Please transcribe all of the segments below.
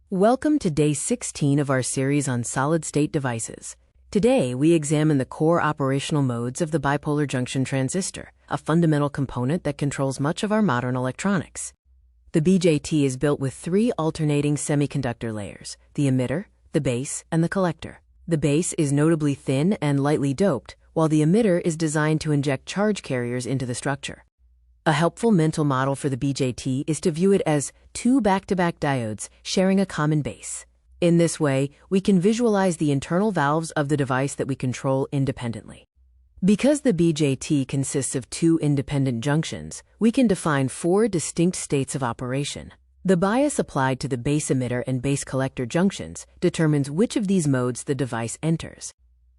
Welcome to day 16 of our series on solid-state devices. Today, we examine the core operational modes of the bipolar junction transistor, a fundamental component that controls much of our modern electronics. The BJT is built with three alternating semiconductor layers: the emitter, the base, and the collector. The base is notably thin and lightly doped, while the emitter is designed to inject charge carriers into the structure. A helpful mental model for the BJT is to view it as two back-to-back diodes sharing a common base. In this way, we can visualize the internal valves of the device that we control independently. Because the BJT consists of two independent junctions, we can define four distinct states of operation. The bias applied to the base emitter and base collector junctions determines which of these modes the device enters.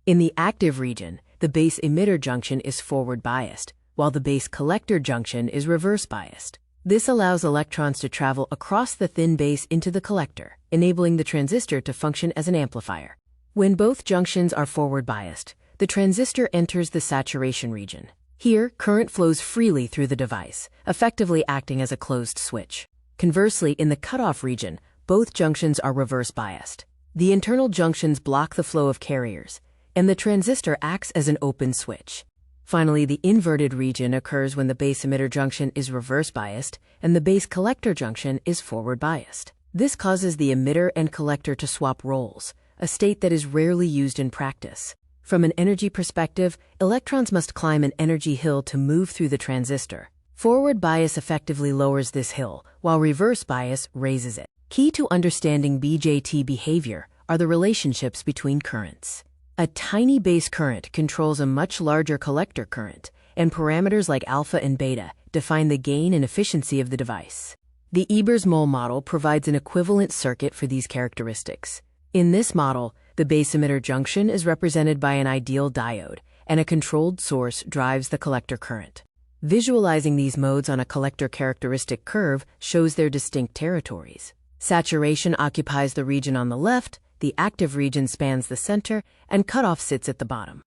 In the active region, the base emitter junction is forward biased, while the base collector junction is reverse biased. This allows electrons to travel across the thin base into the collector, enabling the transistor to function as an amplifier. When both junctions are forward biased, the transistor enters the saturation region. Here, current flows freely through the device, effectively acting as a closed switch. Conversely, in the cutoff region, both junctions are reverse biased. The internal junctions block the flow of carriers, and the transistor acts as an open switch. Finally, the inverted region occurs when the base emitter junction is reverse biased and the base collector junction is forward biased. This causes the emitter and collector to swap roles, a state that is rarely used in practice. From an energy perspective, electrons must climb an energy hill to move through the transistor. Forward bias effectively lowers this hill, while reverse bias raises it. Key to understanding BJT behavior are the relationships between currents. A tiny base current controls a much larger collector current, and parameters like alpha and beta define the gain and efficiency of the device. The Ebers-Moll model provides an equivalent circuit for these characteristics. In this model, the base emitter junction is represented by an ideal diode, and a controlled source drives the collector current. Visualizing these modes on a collector characteristic curve shows their distinct territories. Saturation occupies the region on the left, the active region spans the center, and cutoff sits at the bottom.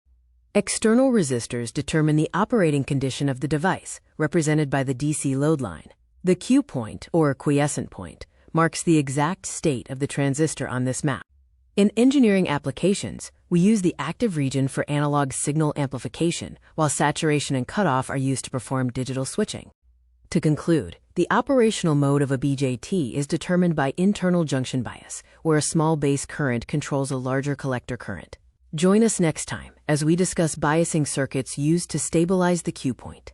External resistors determine the operating condition of the device, represented by the DC load line. The Q point, or quiescent point, marks the exact state of the transistor on this map. In engineering applications, we use the active region for analog signal amplification, while saturation and cutoff are used to perform digital switching. To conclude, the operational mode of a BJT is determined by internal junction bias, where a small base current controls a larger collector current. Join us next time as we discuss biasing circuits used to stabilize the Q point.